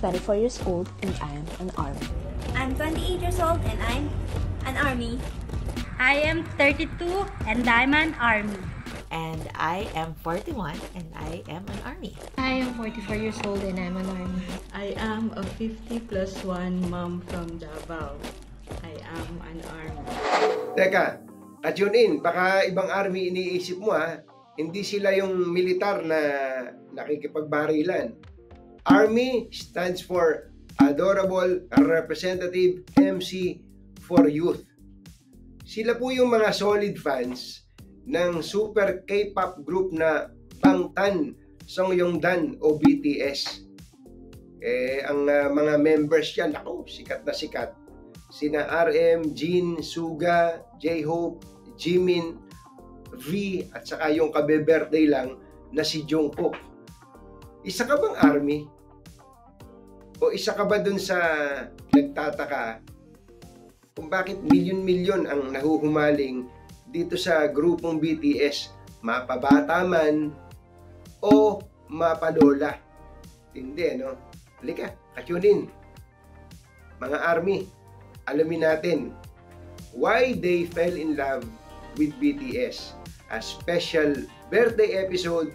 24 years old and I'm an army. I'm 28 years old and I'm an army. I am 32 and I'm an army. And I am 41 and I am an army. I am 44 years old and I'm an army. I am a 50+1 mom from Davao. I am an army. Teka, ka-tune in, baka ibang army iniisip mo ha. Hindi sila yung militar na nakikipagbarilan. Army stands for Adorable Representative MC for Youth. Sila po yung mga solid fans ng super K-pop group na Bangtan Sonyeondan o BTS. Ang mga members yan, sikat na sikat. Sina RM, Jin, Suga, J-Hope, Jimin, V, at saka yung kabe-birthday lang na si Jungkook. Isa ka bang army? O isa ka ba dun sa nagtataka kung bakit milyon-milyon ang nahuhumaling dito sa grupong BTS, mapabata man o mapalola? Hindi, no? Halika, ka-tune in. Mga army, alamin natin why they fell in love with BTS. A special birthday episode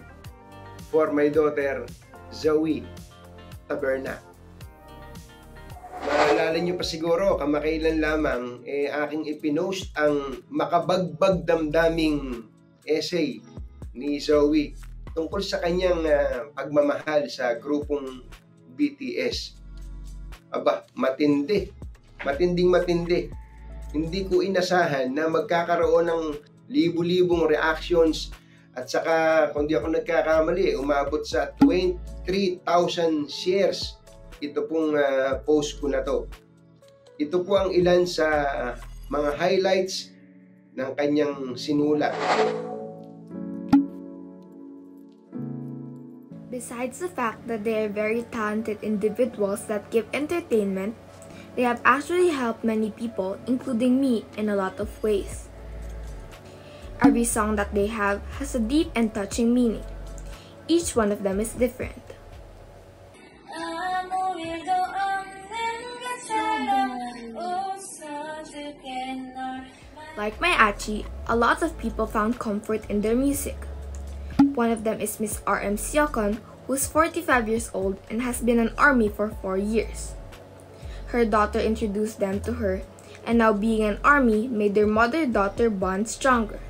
for my daughter, Zoe Taberna. Maalala nyo pa siguro, kamakailan lamang, aking ipinost ang makabagbag damdaming essay ni Zoe tungkol sa kanyang pagmamahal sa grupong BTS. Aba, matindi. Matinding-matindi. Hindi ko inasahan na magkakaroon ng libu-libong reactions at saka, kung di ako nagkakamali, umabot sa 23,000 shares ito pong post ko na to. Ito po ang ilan sa mga highlights ng kanyang sinulat. Besides the fact that they are very talented individuals that give entertainment, they have actually helped many people, including me, in a lot of ways. Every song that they have has a deep and touching meaning. Each one of them is different. Like my Achi, a lot of people found comfort in their music. One of them is Miss RM Siokon, who's 45 years old and has been an army for 4 years. Her daughter introduced them to her, and now being an army made their mother-daughter bond stronger.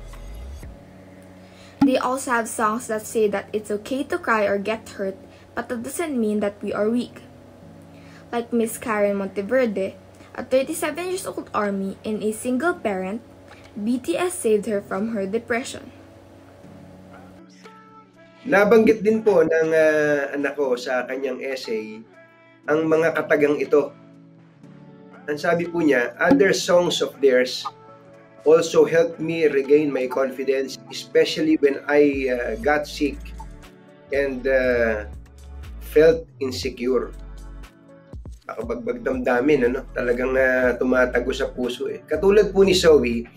They also have songs that say that it's okay to cry or get hurt, but that doesn't mean that we are weak. Like Miss Karen Monteverde, a 37 years old army and a single parent, BTS saved her from her depression. Nabanggit din po ng anak ko sa kanyang essay ang mga katagang ito. Ang sabi po niya, other songs of theirs also helped me regain my confidence, especially when I got sick and felt insecure. Nakabagbag damdamin, ano? Talagang tumatago sa puso eh. Katulad po ni Zoe,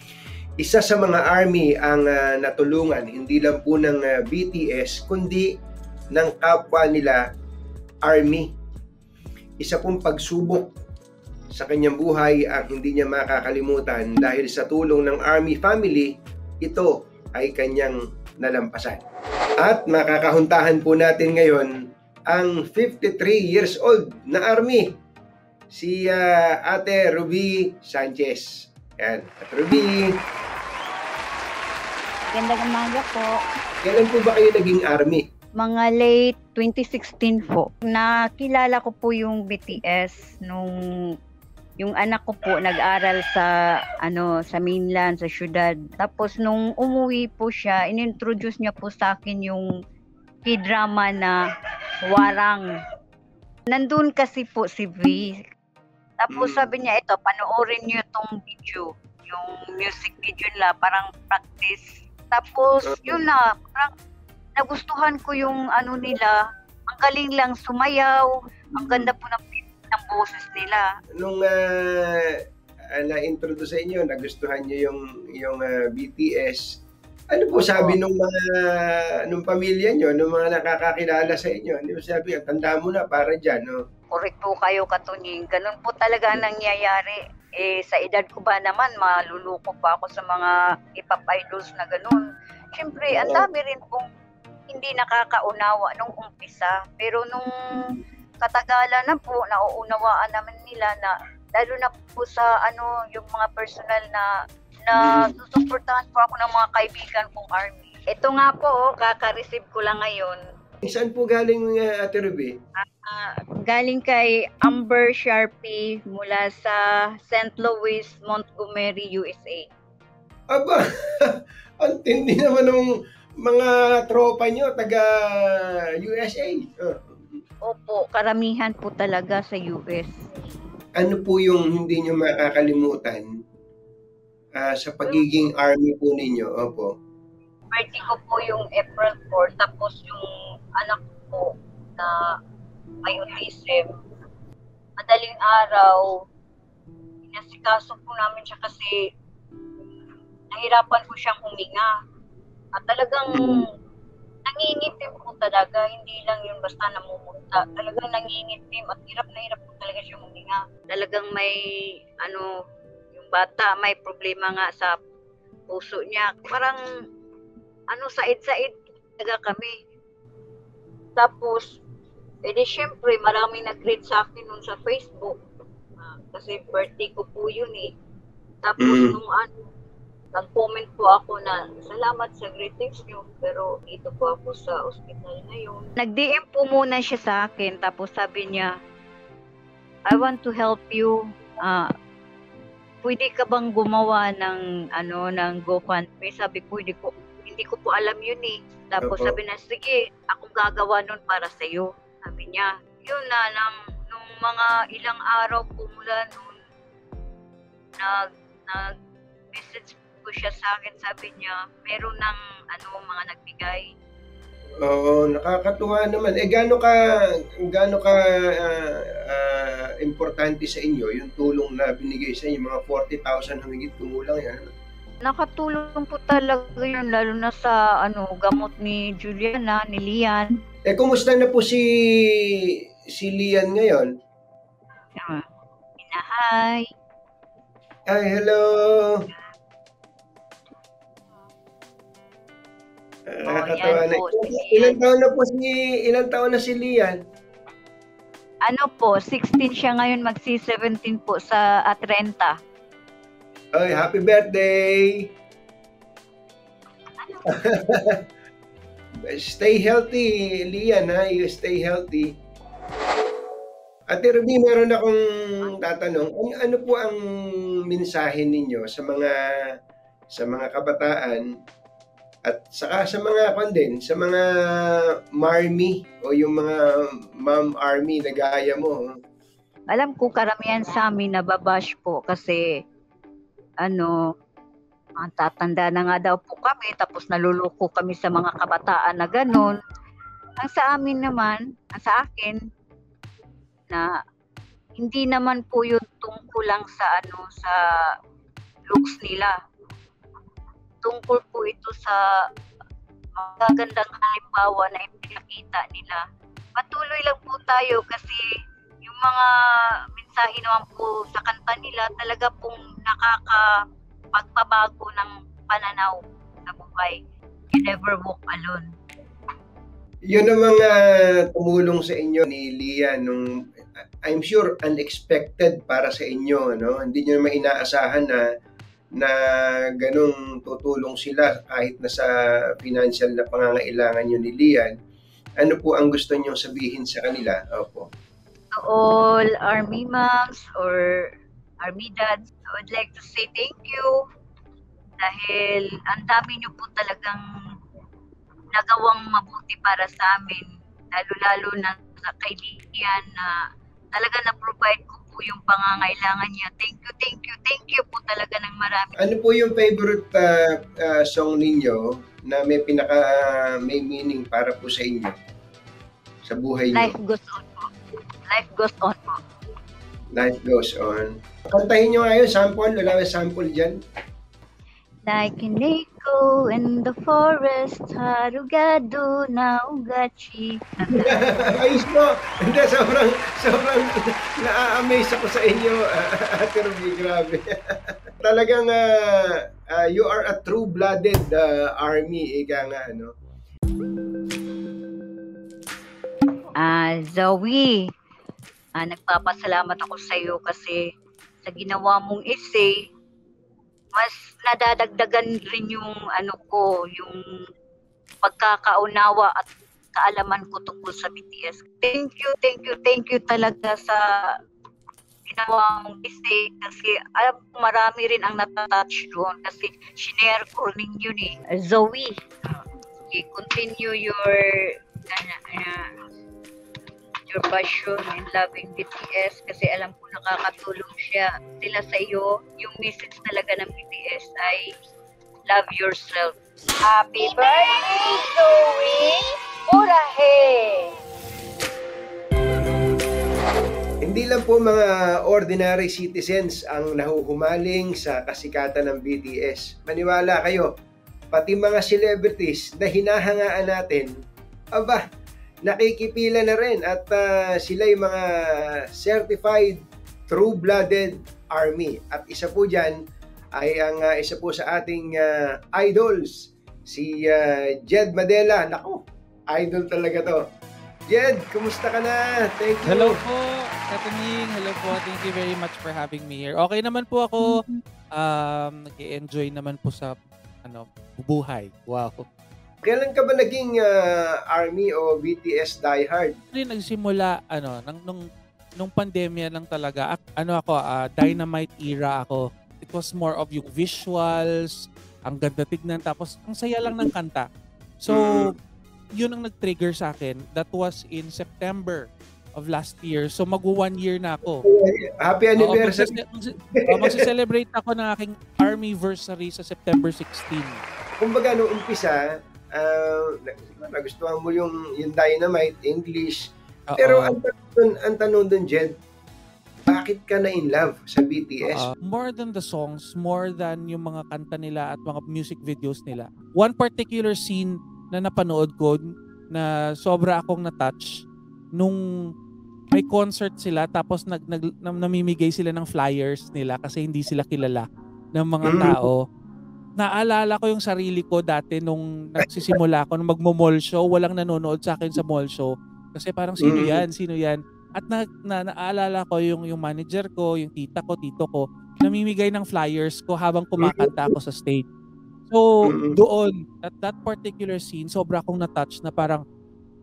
isa sa mga army ang natulungan, hindi lang po ng BTS, kundi ng kapwa nila army. Isa pong pagsubok sa kanyang buhay ang hindi niya makakalimutan dahil sa tulong ng army family, ito ay kanyang nalampasan. At makakahuntahan po natin ngayon ang 53 years old na army, si Ate Ruby Sanchez. Yan, Ate Ruby. Gandang umaga po. Kailan po ba kayo naging army? Mga late 2016 po. Nakilala ko po yung BTS nung yung anak ko po nag-aral sa sa mainland, sa syudad. Tapos nung umuwi po siya, inintroduce niya po sa akin yung K-drama na Warang. Nandun kasi po si V. Tapos sabi niya, ito, panoorin niyo itong video. Yung music video nila, parang practice. Tapos, yun na, parang nagustuhan ko yung nila. Ang galing lang sumayaw. Ang ganda po ng boses nila. Nung na-introduce sa inyo, nagustuhan niyo yung BTS, ano po sabi nung pamilya niyo, nung mga nakakakilala sa inyo? Hindi mo sabi, tanda mo na para dyan, no? correct po kayo katunying. Ganun po talaga ang nangyayari. Sa edad ko ba naman, maluluko pa ako sa mga hip-hop idols na ganun. Siyempre, ang dami rin pong hindi nakakaunawa nung umpisa. Pero nung katagalan na po, nauunawaan naman nila na lalo na po sa yung mga personal na susuportahan po ako ng mga kaibigan kong army. Ito nga po, kaka-receive ko lang ngayon. Saan po galing Ate Ruby? Galing kay Amber Sharpie mula sa St. Louis, Montgomery, USA. Aba, ang tindi naman ng mga tropa nyo, taga USA. Opo, karamihan po talaga sa US. Ano po yung hindi nyo makakalimutan sa pagiging army po ninyo? Opo. Birthday ko po yung April 4, tapos yung anak ko na may autism. Madaling araw, inasikaso po namin siya kasi nahirapan po siyang huminga. At talagang nangingitim po talaga, hindi lang yun basta namumuta. Talagang nangingitim at hirap na hirap po talaga siyang huminga. Talagang may, yung bata, may problema nga sa puso niya. Parang, said-said talaga kami. Tapos, syempre, maraming nag-greet sa akin nun sa Facebook. Kasi birthday ko po yun eh. Tapos, nung nag-comment po ako na, salamat sa greetings niyo, pero dito po ako sa ospital ngayon. Nag-DM po muna siya sa akin, tapos sabi niya, I want to help you. Pwede ka bang gumawa ng GoFundMe? Sabi ko, hindi ko po alam yun eh. Tapos sabi na, sige, akong gagawa nun para sa iyo. Sabi niya, yun na, nung mga ilang araw po mula nun, nag-message ko siya sa akin, sabi niya, meron ng mga nagbigay. Oo, nakakatuwa naman. Gaano ka importante sa inyo yung tulong na binigay sa inyo, mga 40,000 humigit kumulang yan? Nakatulong po talaga yun, lalo na sa gamot ni Juliana, ni Lian. Kumusta na po si Lian ngayon? Hi. Ay, hello. Nakakatawa na. Ilang taon na si Lian? 16 siya ngayon, magsi-17 po sa 30. Ay, happy birthday! Stay healthy, Lian, ha? You stay healthy. Ate Ruby, meron akong tatanong. Ano po ang mensahe ninyo sa mga kabataan at saka sa mga sa mga marmy o yung mga mom army na gaya mo? Alam ko karamihan sa amin nababash po kasi tatanda na nga daw po kami, tapos naluluko kami sa mga kabataan na ganun. Ang sa amin naman, sa akin, na hindi naman po yun tungkol lang sa sa looks nila. Tungkol po ito sa magagandang halimbawa na ipinakita nila. Patuloy lang po tayo kasi yung mga mensahe naman po sa kanta nila talaga pong nakakapagpabago ng pananaw sa buhay. You never walk alone. Yun ang mga tumulong sa inyo ni Lian nung I'm sure unexpected para sa inyo, no? Hindi niyo naman inaasahan na ganung tutulong sila kahit na sa financial na pangangailangan niyo ni Lian. Ano po ang gusto niyo sabihin sa kanila? Opo. To all army moms or army dads, I would like to say thank you dahil ang dami niyo po talagang nagawang mabuti para sa amin, lalo-lalo na sa kaibigan na talaga na-provide ko po yung pangangailangan niya. Thank you po talaga ng marami. Ano po yung favorite song ninyo na may may meaning para po sa inyo sa buhay niyo? Life goes on po. Life goes on po. Life goes on. Kantahin nyo ngayon, sample. Wala may sample dyan. Like an go in the forest, harugado na ugachi. Ayos mo. Hindi, sobrang na-amaze ako sa inyo, Ate Ruby, grabe. Talagang you are a true-blooded army, ika nga, ano? Zoe, nagpapasalamat ako sa iyo kasi sa ginawa mong essay, mas nadadagdagan rin yung yung pagkakaunawa at kaalaman ko tungkol sa BTS. Thank you talaga sa ginawa mong essay kasi alam ko marami rin ang natatouch doon kasi shinare ko rin yun eh. Zoe, continue your passion in loving BTS kasi alam ko nakakatulong sila sa iyo. Yung message talaga ng BTS ay love yourself. Happy birthday, Zoe! Urahe! Hindi lang po mga ordinary citizens ang nahuhumaling sa kasikatan ng BTS. Maniwala kayo, pati mga celebrities na hinahangaan natin, aba, nakikipila na rin at sila yung mga certified true-blooded army. At isa po dyan ay ang isa po sa ating idols, si Jed Madela. Naku, idol talaga to. Jed, kumusta ka na? Thank you. Hello po, Kataning. Hello po. Thank you very much for having me here. Okay naman po ako. Nag-enjoy naman po sa buhay. Wow. Kailan ka ba naging army o BTS diehard? Nagsimula nung pandemya lang talaga. Dynamite era ako. It was more of yung visuals, ang ganda tignan, tapos ang saya lang ng kanta. So, yun ang nag-trigger sa akin. That was in September of last year. So, mag-1 year na ako. Happy anniversary! Mag-celebrate ako ng aking armyversary sa September 16. Kumbaga, nung umpisa, nagustuhan mo yung Dynamite, English. Pero ang tanong dun, Jed, bakit ka na in love sa BTS? More than the songs, more than yung mga kanta nila at mga music videos nila. One particular scene na napanood ko na sobra akong na-touch nung may concert sila tapos namimigay sila ng flyers nila kasi hindi sila kilala ng mga tao. Naalala ko yung sarili ko dati nung nagsisimula ako, nung magmo-mall show, walang nanonood sa akin sa mall show. Kasi parang sino yan? At naalala ko yung manager ko, yung tita ko, tito ko, namimigay ng flyers ko habang kumakanta ako sa stage. So, doon, at that particular scene, sobra akong na-touch na parang,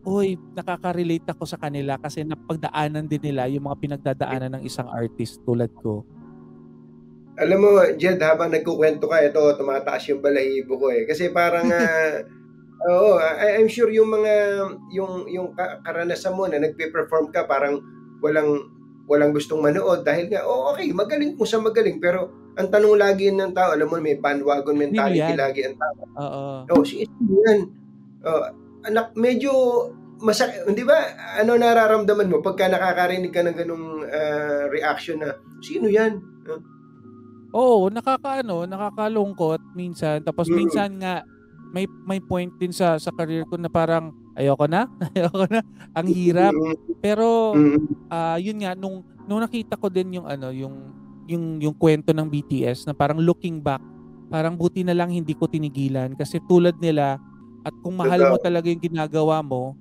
uy, nakaka-relate ako sa kanila kasi napagdaanan din nila yung mga pinagdadaanan ng isang artist tulad ko. Alam mo, Jed, habang nagkukwento ka, ito, tumataas yung balahibo ko eh. Kasi parang, I'm sure yung mga, yung karanasan mo na nagpe-perform ka, parang walang gustong manood dahil nga, okay, magaling kung sa magaling. Pero ang tanong lagi ng tao, alam mo, may bandwagon mentality lagi ang tao. Si yan. Anak, medyo masakit, di ba? Ano nararamdaman mo pagka nakakarinig ka ng ganung reaction na, sino yan? Nakakalungkot minsan. Tapos minsan nga may point din sa career ko na parang ayoko na. Ang hirap. Pero yun nga nung nakita ko din yung kwento ng BTS na parang looking back, parang buti na lang hindi ko tinigilan kasi tulad nila at kung mahal mo talaga yung ginagawa mo,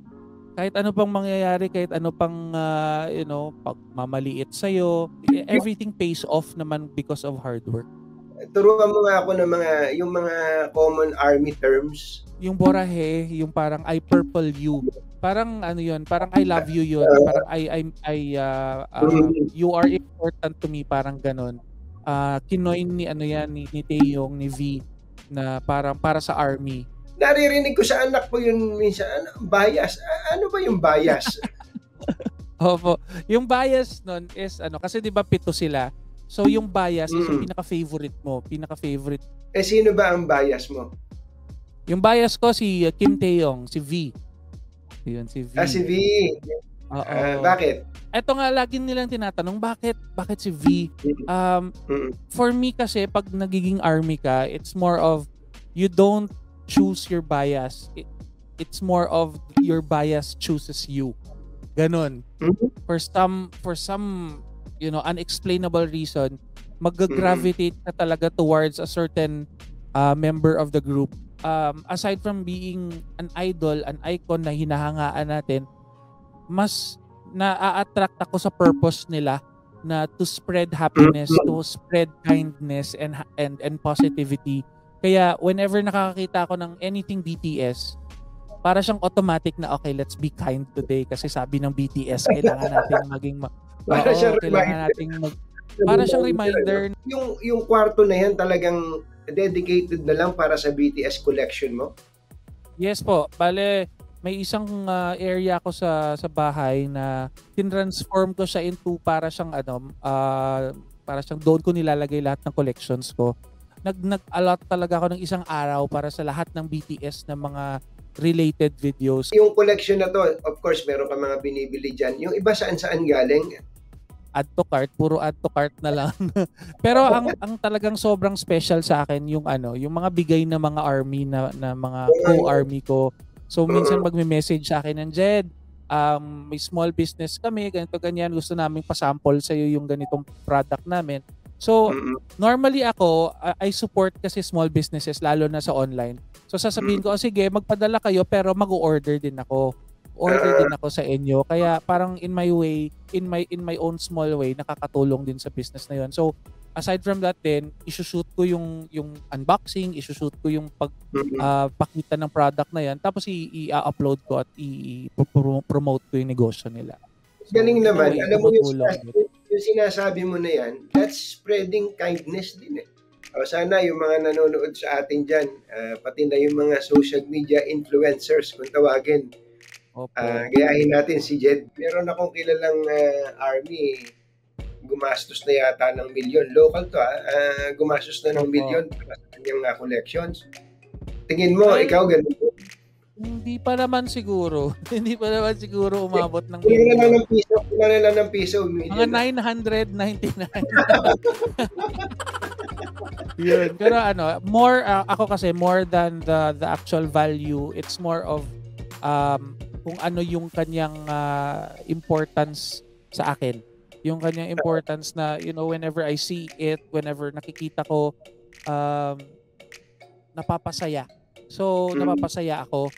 kahit ano pang mangyayari, kahit ano pang pagmamaliit sa'yo, everything pays off naman because of hard work. Turuan mo nga ako ng yung mga common army terms. Yung borahe, yung parang I purple you. Parang parang I love you yun. Parang you are important to me, parang ganon. Kinoin ni Taeyong, ni V, na parang para sa army. Naririnig ko sa anak ko yun minsan, bias. Ano ba yung bias? Opo. Yung bias nun is kasi 'di ba 7 sila. So yung bias is yung pinaka-favorite mo, pinaka-favorite. Sino ba ang bias mo? Yung bias ko si Kim Taeyong, si V. Yun si V. Si V. Bakit? Ito nga lagi nilang tinatanong, bakit si V? For me kasi pag nagiging army ka, it's more of you don't choose your bias. It's more of your bias chooses you. Ganon. For some unexplainable reason, mag-gravitate ka talaga towards a certain member of the group. Aside from being an idol, an icon na hinahangaan natin, mas na-attract ako sa purpose nila na to spread happiness, to spread kindness and positivity. Kaya whenever nakakakita ako ng anything BTS, para siyang automatic na okay, let's be kind today kasi sabi ng BTS kailangan nating maging para siyang reminder. Yung kwarto na yan talagang dedicated na lang para sa BTS collection mo? Yes po. Bale, may isang area ko sa bahay na tinransform ko siya into para siyang doon ko nilalagay lahat ng collections ko. Nag-allot talaga ako ng isang araw para sa lahat ng BTS na mga related videos. Yung collection na to, of course, meron ka mga binibili dyan. Yung iba saan galing? Add to cart, puro add to cart na lang. Pero ang talagang sobrang special sa akin yung mga bigay na mga army na mga co-army ko. So minsan magme-message sa akin ng Jed, may small business kami, ganito ganyan, gusto naming pasample sa iyo yung ganitong product namin. So normally ako, I support kasi small businesses lalo na sa online. So sasabihin ko, sige, magpadala kayo pero mag-order din ako. Order din ako sa inyo. Kaya parang in my way, in my own small way, nakakatulong din sa business na 'yon. So aside from that din, isushoot ko yung unboxing, isushoot ko yung pakita ng product na 'yan, tapos i-upload ko at i-promote ko yung negosyo nila. So, galing naman. Alam mo yung sinasabi mo na 'yan, that's spreading kindness din eh. Sana yung mga nanonood sa atin dyan, pati na yung mga social media influencers, kung tawagin, gayahin natin si Jed. Meron akong kilalang army, gumastos na yata ng milyon. Local to gumastos na ng milyon para sa kanyang collections. Tingin mo, ikaw ganun? Hindi pa naman siguro. Hindi pa naman siguro umabot ng milyon. Kailan lang ng piso. Mga 999. Yun. Pero more ako kasi more than the actual value, it's more of kung ano yung kanyang importance sa akin. Yung kanyang importance na whenever I see it, whenever nakikita ko, napapasaya. So napapasaya ako.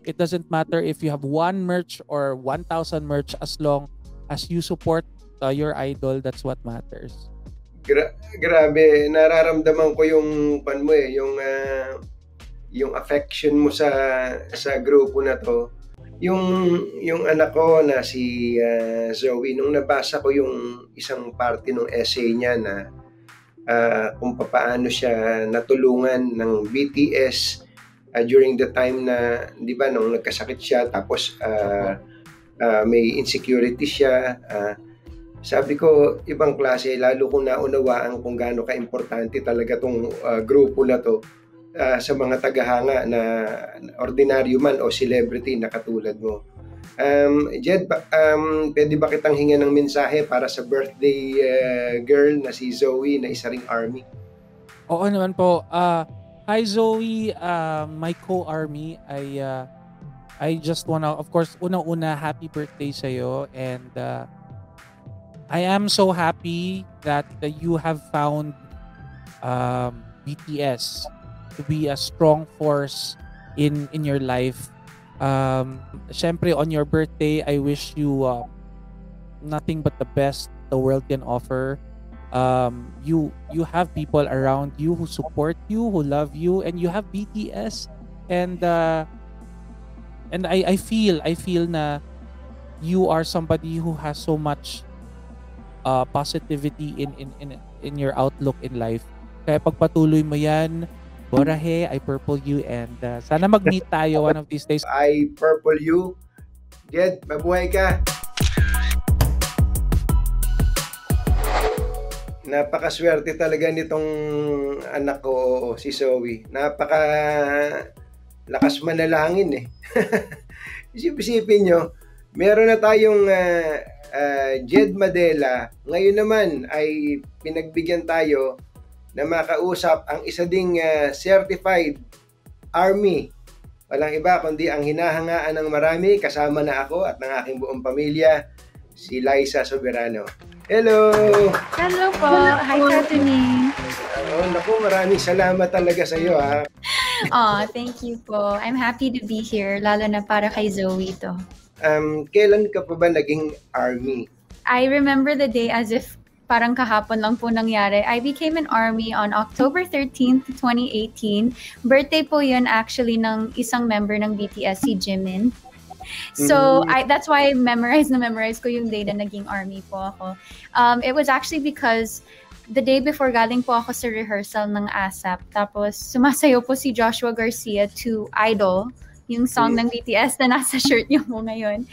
It doesn't matter if you have 1 merch or 1,000 merch, as long as you support your idol, that's what matters. Grabe, nararamdaman ko yung yung affection mo sa grupo na to. Yung anak ko na si Zoe, nung nabasa ko yung isang parte ng essay niya na kung paano siya natulungan ng BTS during the time na, di ba, nung nagkasakit siya, tapos may insecurity siya. Sabi ko, ibang klase, lalo kong naunawaan kung gaano ka-importante talaga tong grupo na to sa mga tagahanga na ordinaryo man o celebrity na katulad mo. Jed, pwede ba kitang hingan ng mensahe para sa birthday girl na si Zoe na isa ring army? Oo naman po. Hi Zoe, my co-army. I just wanna, of course, unang-una, happy birthday sa'yo. And I am so happy that you have found BTS to be a strong force in your life. Syempre, on your birthday, I wish you nothing but the best the world can offer. You have people around you who support you, who love you, and you have BTS. And I feel na you are somebody who has so much positivity in your outlook in life. Kaya pagpatuloy mo yan, Borahe, I purple you, and sana mag-meet tayo one of these days. I purple you. Jed, mabuhay ka. Napakaswerte talaga nitong anak ko, si Zoe. Lakas manalangin eh. Isipin nyo, meron na tayong Jed Madela. Ngayon naman ay pinagbigyan tayo na makausap ang isa ding certified Army. Walang iba kundi ang hinahangaan ng marami, kasama na ako at ng aking buong pamilya, si Liza Soberano. Hello! Hello po! Hi, Anthony! Naku, maraming salamat talaga sa iyo, ha? Thank you po. I'm happy to be here, lalo na para kay Zoe to. Kailan ka pa ba naging Army? I remember the day as if parang kahapon lang po nangyari. I became an Army on October 13th, 2018. Birthday po yun actually ng isang member ng BTS, si Jimin. So that's why memorize ko yung day na naging Army po ako. It was actually because the day before galing po ako sa rehearsal ng ASAP. Tapos sumasayo po si Joshua Garcia to Idol, yung song ng BTS na nasa shirt niyo po ngayon.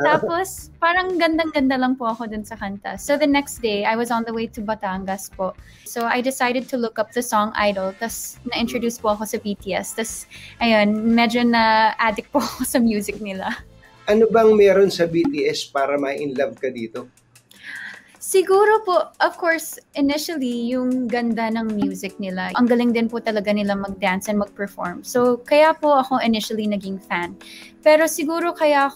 Tapos parang gandang-ganda lang po ako dun sa kanta. So the next day, I was on the way to Batangas po. So I decided to look up the song Idol. Tapos na-introduce po ako sa BTS. Tapos ayun, medyo na-addict po ako sa music nila. Ano bang meron sa BTS para ma-in-love ka dito? Siguro po, of course, initially, yung ganda ng music nila. Ang galing din po talaga nila mag-dance and mag-perform. So, kaya po ako initially naging fan. Pero siguro kaya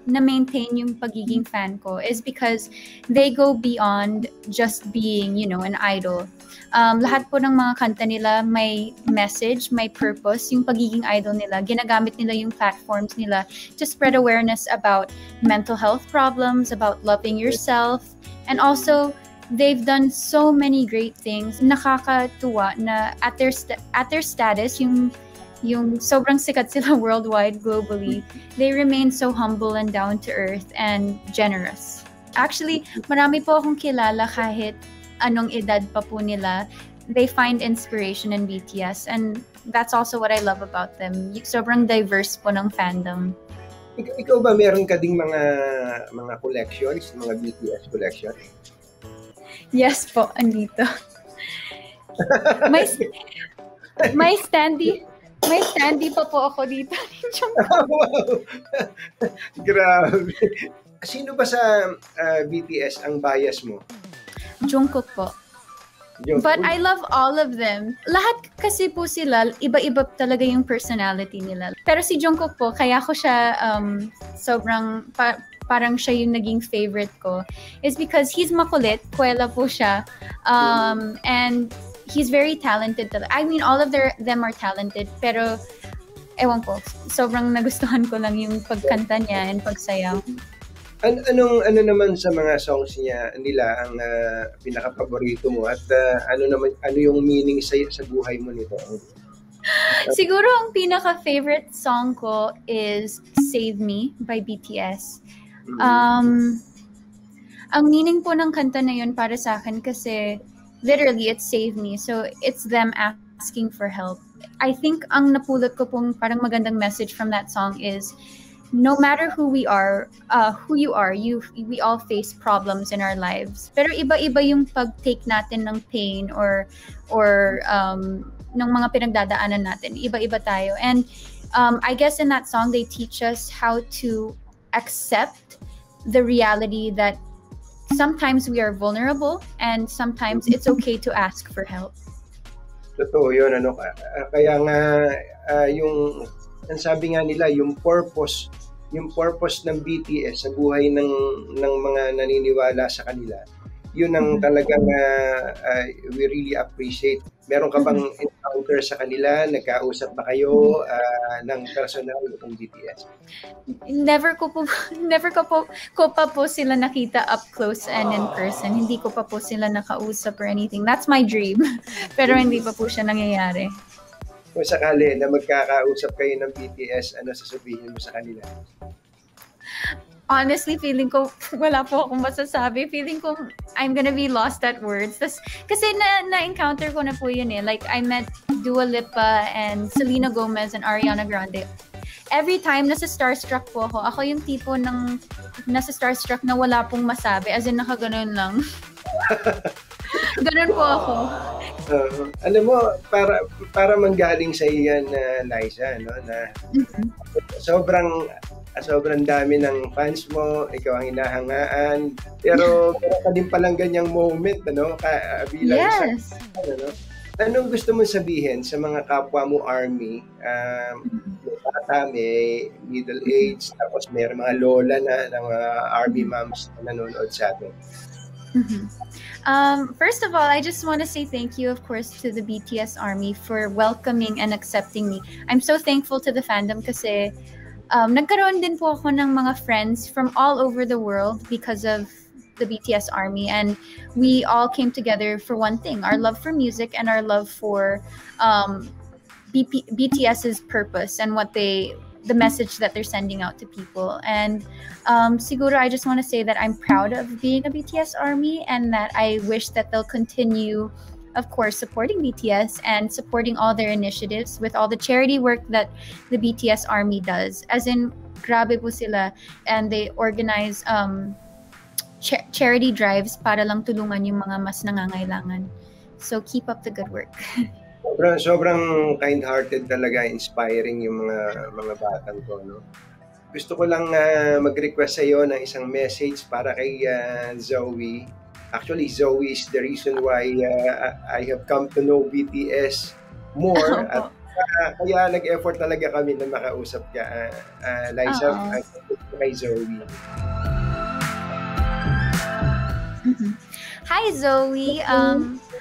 na-maintain yung pagiging fan ko is because they go beyond just being, an idol. Lahat po ng mga kanta nila may message, may purpose. Yung pagiging idol nila, ginagamit nila yung platforms nila to spread awareness about mental health problems, about loving yourself, and also they've done so many great things. Nakakatuwa na at their status, yung sobrang sikat sila worldwide, globally, they remain so humble and down to earth and generous. Actually, marami po akong kilala kahit anong edad pa po nila. They find inspiration in BTS, and that's also what I love about them. Sobrang diverse po ng fandom. Ikaw ba meron ka ding mga collections, mga BTS collection? Yes po, andito. May standee pa po ako dito. Wow! Grabe. Sino ba sa BTS ang bias mo? Jungkook po. But I love all of them. Lahat kasi po sila, iba-iba talaga yung personality nila. Pero si Jungkook po, kaya ko siya sobrang, parang siya yung naging favorite ko, is because he's makulit, kuwela po siya, and he's very talented. I mean, all of them are talented, pero ewan ko, sobrang nagustuhan ko lang yung pagkanta niya and pagsayaw. Ano naman sa mga songs nila ang pinaka-paborito mo at ano yung meaning sa buhay mo nito? Siguro ang pinaka-favorite song ko is Save Me by BTS. Ang meaning po ng kanta na yun para sa akin kasi literally it's Save Me. So it's them asking for help. I think ang napulot ko pong parang magandang message from that song is no matter who you are, we all face problems in our lives. Pero iba-iba yung pag-take natin ng pain or ng mga pinagdadaanan natin. Iba-iba tayo. And I guess in that song, they teach us how to accept the reality that sometimes we are vulnerable and sometimes it's okay to ask for help. Totoo yun. Kaya nga, ang sabi nga nila, yung purpose ng BTS sa buhay ng mga naniniwala sa kanila, yun ang talagang we really appreciate. Meron ka bang encounter sa kanila? Nagkausap ba kayo ng personal ng BTS? Never ko pa po sila nakita up close and in person. Hindi ko pa po sila nakausap or anything. That's my dream. Pero hindi pa po siya nangyayari. Kung sakali na magkakausap kayo ng BTS, ano sasabihin mo sa kanila? Honestly, feeling ko wala po akong masasabi. Feeling ko I'm gonna be lost at words. Kasi na-encounter ko na po yun eh. Like, I met Dua Lipa and Selena Gomez and Ariana Grande. Every time nasa starstruck po ako, ako yung tipo ng nasa starstruck na wala pong masabi. As in, nakaganon lang. Ganon po ako. Alam mo, para manggaling sa iyan, Liza, no, na sobrang sobrang dami ng fans mo, ikaw ang hinahangaan. Pero meron ka din palang ganyang moment, ano? Bilang Yes. ano? Anong gusto mong sabihin sa mga kapwa mo Army? May bata, may middle age, tapos may mga lola na ng mga Army moms na nanonood sa atin. First of all, I just want to say thank you, of course, to the BTS Army for welcoming and accepting me. I'm so thankful to the fandom kasi nagkaroon din po ako ng mga friends from all over the world because of the BTS Army, and we all came together for one thing: our love for music and our love for BTS's purpose and the message that they're sending out to people. And siguro I just want to say that I'm proud of being a BTS Army, and that I wish that they'll continue, of course, supporting BTS and supporting all their initiatives with all the charity work that the BTS Army does. As in, grabe po sila, and they organize charity drives para lang tulungan yung mga mas nangangailangan. So keep up the good work. Sobrang kind-hearted talaga, inspiring yung mga batang to, no? Gusto ko lang mag-request sa iyo ng isang message para kay Zoe. Actually, Zoe is the reason why I have come to know BTS more. At kaya nag-effort talaga kami na makausap ka, Liza, kay Zoe. Hi, Zoe.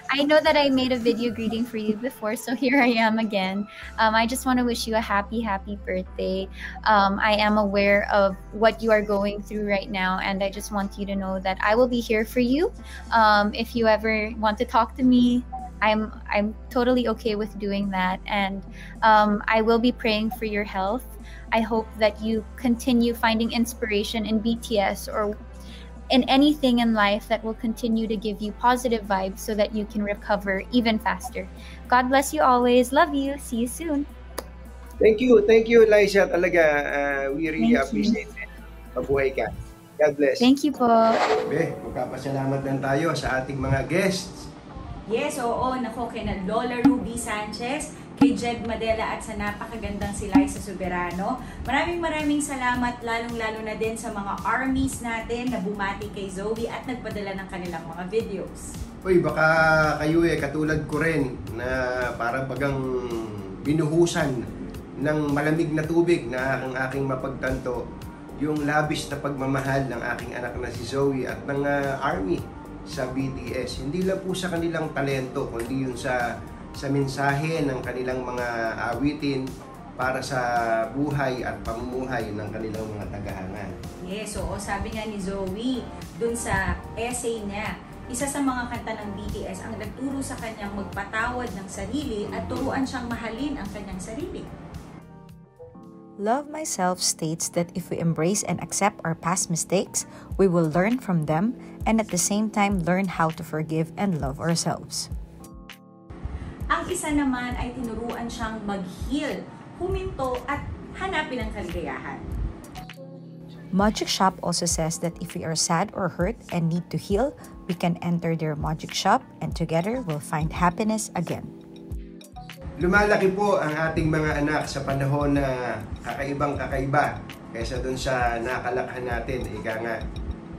I know that I made a video greeting for you before, so here I am again. I just want to wish you a happy birthday. I am aware of what you are going through right now, and I just want you to know that I will be here for you. If you ever want to talk to me, I'm totally okay with doing that, and I will be praying for your health. I hope that you continue finding inspiration in BTS or in anything in life that will continue to give you positive vibes so that you can recover even faster. God bless you always. Love you. See you soon. Thank you, Liza. Talaga, we really appreciate it. Mabuhay ka. God bless. Thank you po. Magpapasalamat lang tayo sa ating mga guests. Yes, oo. Nako, kay na Lola Ruby Sanchez, kay Jed Madela at sa napakagandang si Liza Soberano. Maraming salamat, lalong-lalo na din sa mga armies natin na bumati kay Zoe at nagpadala ng kanilang mga videos. Uy, baka kayo katulad ko rin na para bagang binuhusan ng malamig na tubig na aking mapagtanto yung labis na pagmamahal ng aking anak na si Zoe at ng army sa BTS. Hindi lang po sa kanilang talento, kundi yun sa mensahe ng kanilang mga awitin para sa buhay at pamumuhay ng kanilang mga tagahanga. Yes, oo. Sabi nga ni Zoe, dun sa essay niya, isa sa mga kanta ng BTS ang nagturo sa kanyang magpatawad ng sarili at turuan siyang mahalin ang kanyang sarili. Love Myself states that if we embrace and accept our past mistakes, we will learn from them and at the same time learn how to forgive and love ourselves. Ang isa naman ay tinuruan siyang mag-heal, huminto at hanapin ang kaligayahan. Magic Shop also says that if we are sad or hurt and need to heal, we can enter their magic shop and together we'll find happiness again. Lumalaki po ang ating mga anak sa panahon na kakaibang-kakaiba kaysa dun sa nakalakhan natin, ika nga.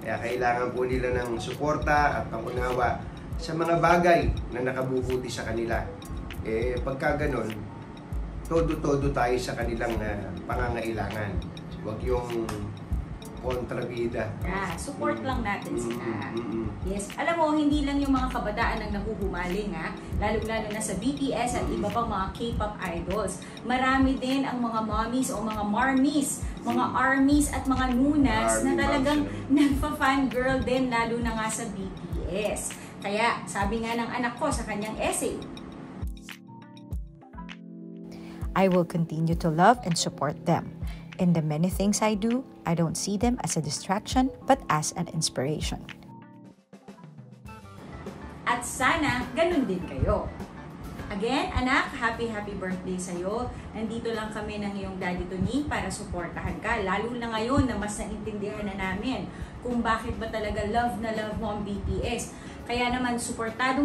Kaya kailangan po nila ng suporta at pangunawa sa mga bagay na nakabubuti sa kanila. Pagka ganun, todo-todo tayo sa kanilang pangangailangan. Huwag yung kontrabida. Support lang natin sila. Yes. Alam mo, hindi lang yung mga kabataan ang nahuhumaling, lalo-lalo na sa BTS at iba pang mga K-pop idols. Marami din ang mga mommies o mga marmies, mga armies at mga nunas na talagang nagpa-fangirl din, lalo na nga sa BTS. Kaya, sabi nga ng anak ko sa kanyang essay, I will continue to love and support them. In the many things I do, I don't see them as a distraction, but as an inspiration. At sana, ganun din kayo. Again, anak, happy birthday sa'yo. Nandito lang kami ng iyong Daddy Tony para suportahan ka. Lalo na ngayon na mas naintindihan na namin kung bakit ba talaga love na love mo ang BTS. Kaya naman, suportado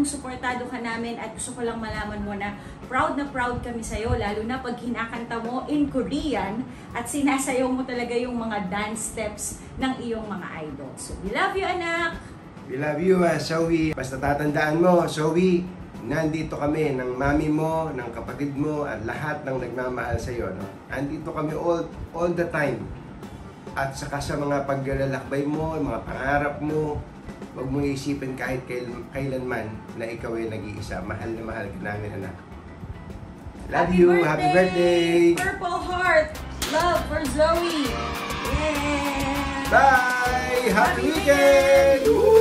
ka namin at gusto ko lang malaman mo na proud kami sa'yo. Lalo na pag kinakanta mo in Korean at sinasayaw mo talaga yung mga dance steps ng iyong mga idols. So, we love you, anak! We love you, Zoe. Basta tatandaan mo, Zoe, nandito kami ng mami mo, ng kapatid mo, at lahat ng nagmamahal sa iyo. No? Andito kami all the time. At saka sa mga paglalakbay mo, mga pangarap mo, huwag mong isipin kahit kailanman na ikaw ay nag-iisa. Mahal na mahal ka namin, anak. Love you! Happy birthday! Purple heart! Love for Zoe! Yeah! Bye! Happy weekend! Woo!